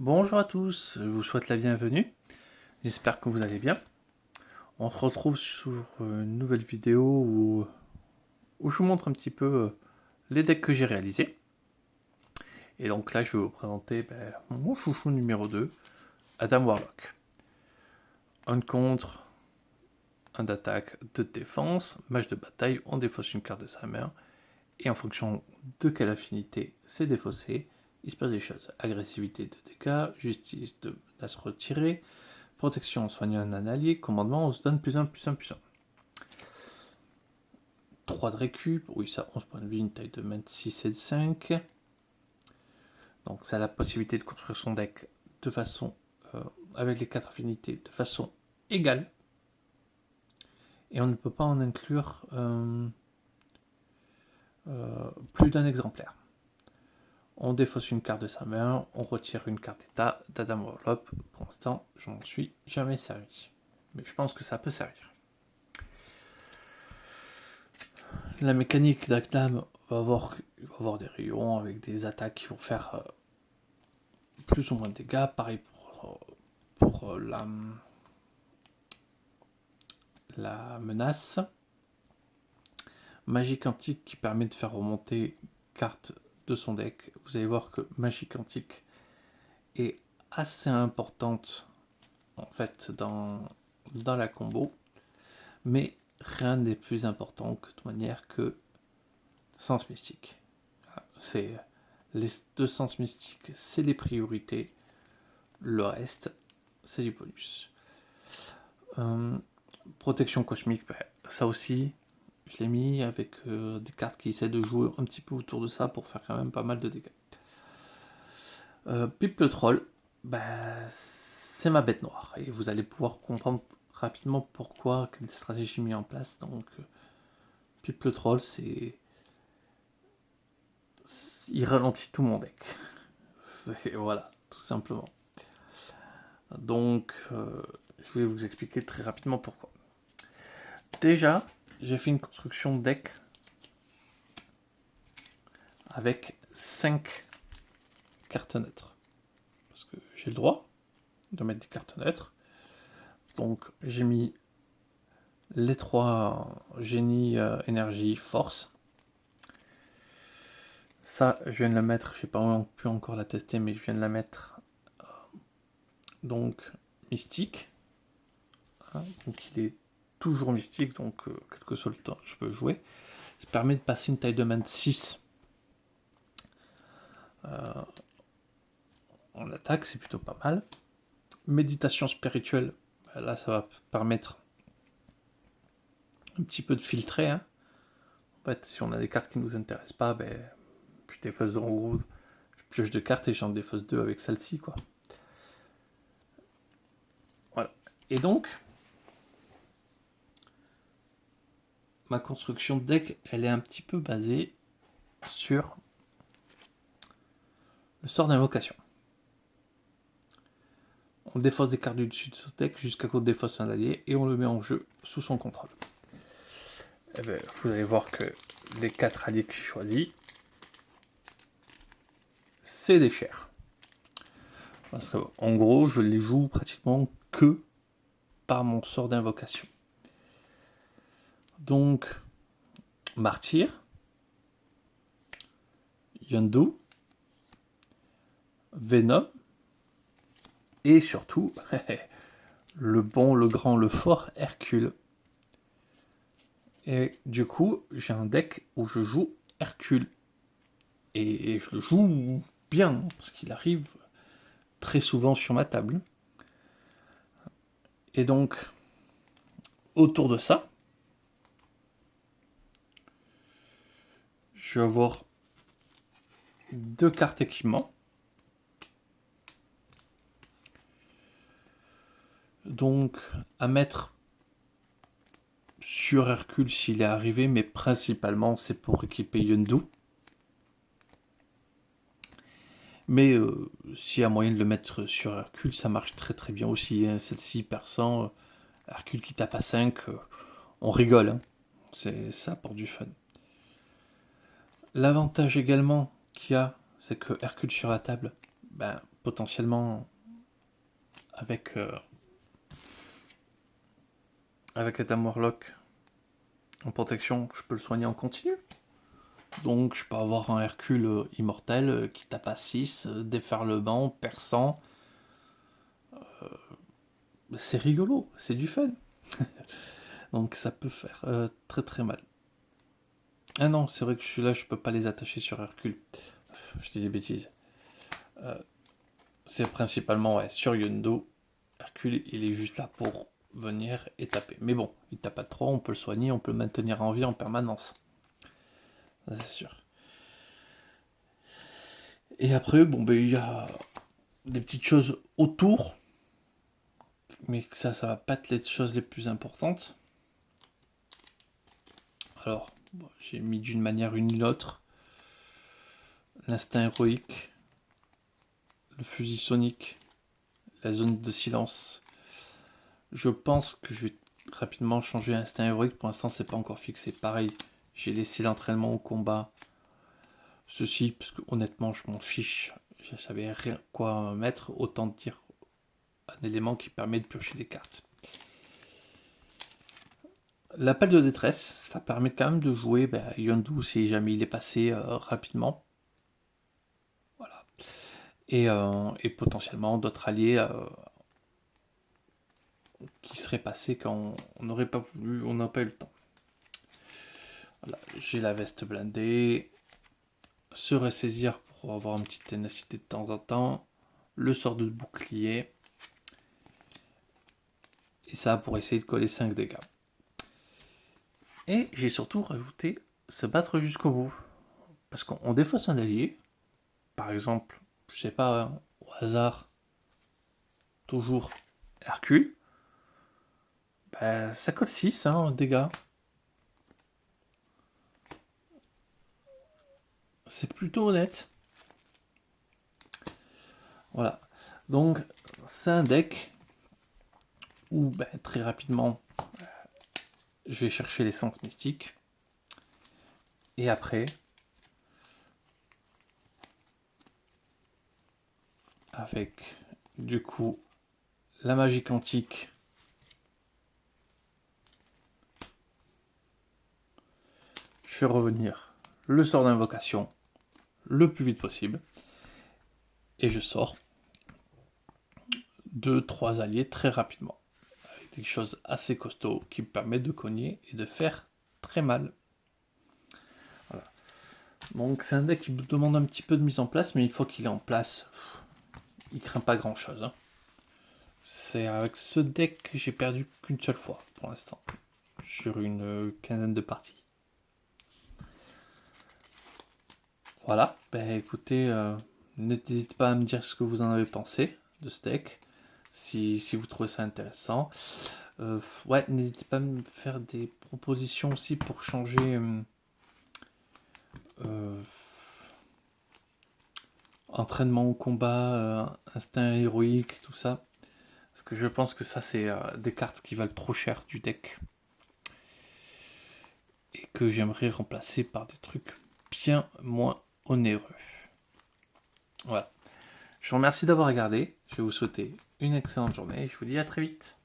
Bonjour à tous, je vous souhaite la bienvenue, j'espère que vous allez bien. On se retrouve sur une nouvelle vidéo où je vous montre un petit peu les decks que j'ai réalisés. Et donc là je vais vous présenter mon chouchou numéro 2, Adam Warlock. Un contre, un d'attaque, deux de défense, mage de bataille, on défausse une carte de sa main, et en fonction de quelle affinité c'est défaussé, il se passe des choses. Agressivité de dégâts, justice de menace retirée, protection, soigne un allié, commandement, on se donne plus 1, plus 1, plus 1. 3 de récup, oui ça 11 points de vie, une taille de main de 6 et de 5. Donc ça a la possibilité de construire son deck de façon, avec les 4 affinités, de façon égale. Et on ne peut pas en inclure plus d'un exemplaire. On défausse une carte de sa main, on retire une carte d'état d'Adam Warlock. Pour l'instant, je m'en suis jamais servi. Mais je pense que ça peut servir. La mécanique d'Adam va avoir des rayons avec des attaques qui vont faire plus ou moins de dégâts. Pareil pour la menace. Magie quantique qui permet de faire remonter carte de son deck. Vous allez voir que magie quantique est assez importante en fait dans la combo, mais rien n'est plus important de toute manière que sens mystique. C'est les deux sens mystiques, c'est les priorités. Le reste, c'est du bonus. Protection cosmique, ça aussi, je l'ai mis avec des cartes qui essaient de jouer un petit peu autour de ça pour faire quand même pas mal de dégâts. Pipe le troll, c'est ma bête noire. Et vous allez pouvoir comprendre rapidement pourquoi, quelle stratégie mis en place. Donc, Pipe le troll, il ralentit tout mon deck. Voilà, tout simplement. Donc, je vais vous expliquer très rapidement pourquoi. Déjà, j'ai fait une construction de deck avec 5 cartes neutres. Parce que j'ai le droit de mettre des cartes neutres. Donc, j'ai mis les 3 génies, énergie, force. Ça, je viens de la mettre, je n'ai pas pu encore la tester, mais je viens de la mettre. Donc, mystique. Donc, il est toujours mystique, donc quel que soit le temps, je peux jouer. Ça permet de passer une taille de main de 6 en attaque, c'est plutôt pas mal. Méditation spirituelle, là ça va permettre un petit peu de filtrer. En fait, si on a des cartes qui ne nous intéressent pas, je défausse en gros, je pioche 2 cartes et j'en défausse 2 avec celle-ci, quoi. Voilà. Et donc, ma construction de deck, elle est un petit peu basée sur le sort d'invocation. On défausse des cartes du dessus de ce deck jusqu'à qu'on défausse un allié et on le met en jeu sous son contrôle. Vous allez voir que les 4 alliés que j'ai choisis, c'est des chers. Parce que, en gros, je les joue pratiquement que par mon sort d'invocation. Donc, Martyr, Yondu, Venom, et surtout, le bon, le grand, le fort Hercule. Et du coup, j'ai un deck où je joue Hercule. Et je le joue bien, parce qu'il arrive très souvent sur ma table. Et donc, autour de ça, je vais avoir 2 cartes équipement. Donc, à mettre sur Hercule s'il est arrivé, mais principalement c'est pour équiper Yondu. Mais s'il y a moyen de le mettre sur Hercule, ça marche très très bien aussi. Celle-ci, perçant, Hercule qui tape à 5, on rigole. Ça apporte du fun. L'avantage également qu'il y a, c'est que Hercule sur la table, potentiellement avec Adam Warlock en protection, je peux le soigner en continu. Donc je peux avoir un Hercule immortel qui tape à 6, déferlement, perçant. C'est rigolo, c'est du fun. Donc ça peut faire très très mal. Ah non, c'est vrai que je suis là, je peux pas les attacher sur Hercule. Je dis des bêtises. C'est principalement sur Yundo. Hercule, il est juste là pour venir et taper. Mais bon, il tape à 3, on peut le soigner, on peut le maintenir en vie en permanence. Ça, c'est sûr. Et après, bon, ben, il y a des petites choses autour. Mais ça va pas être les choses les plus importantes. Alors, bon, j'ai mis d'une manière ou d'une autre l'instinct héroïque, le fusil sonique, la zone de silence. Je pense que je vais rapidement changer instinct héroïque. Pour l'instant, c'est pas encore fixé. Pareil, j'ai laissé l'entraînement au combat. Ceci, parce que honnêtement, je m'en fiche. Je savais rien quoi mettre. Autant dire un élément qui permet de piocher des cartes. L'appel de détresse, ça permet quand même de jouer Yondu si jamais il est passé rapidement. Voilà. Et potentiellement d'autres alliés qui seraient passés quand on n'aurait pas voulu, on n'a pas eu le temps. Voilà. J'ai la veste blindée, se ressaisir pour avoir une petite ténacité de temps en temps, le sort de bouclier, et ça pour essayer de coller 5 dégâts. Et j'ai surtout rajouté se battre jusqu'au bout. Parce qu'on défausse un allié, par exemple, je sais pas, hein, au hasard, toujours Hercule, ça colle 6 dégâts. C'est plutôt honnête. Voilà. Donc, c'est un deck où très rapidement, je vais chercher l'essence mystique. Et après, avec du coup la magie quantique, je fais revenir le sort d'invocation le plus vite possible. Et je sors 2-3 alliés très rapidement. Avec des choses assez costauds qui me permettent de cogner et de faire très mal. Voilà. Donc c'est un deck qui me demande un petit peu de mise en place, mais une fois qu'il est en place, il craint pas grand chose. C'est avec ce deck que j'ai perdu qu'une seule fois pour l'instant, sur une quinzaine de parties. Voilà, écoutez, n'hésitez pas à me dire ce que vous en avez pensé de ce deck, si vous trouvez ça intéressant. Ouais, n'hésitez pas à me faire des propositions aussi pour changer entraînement au combat, instinct héroïque, tout ça. Parce que je pense que ça, c'est des cartes qui valent trop cher du deck. Et que j'aimerais remplacer par des trucs bien moins onéreux. Voilà. Je vous remercie d'avoir regardé. Je vais vous souhaiter une excellente journée et je vous dis à très vite.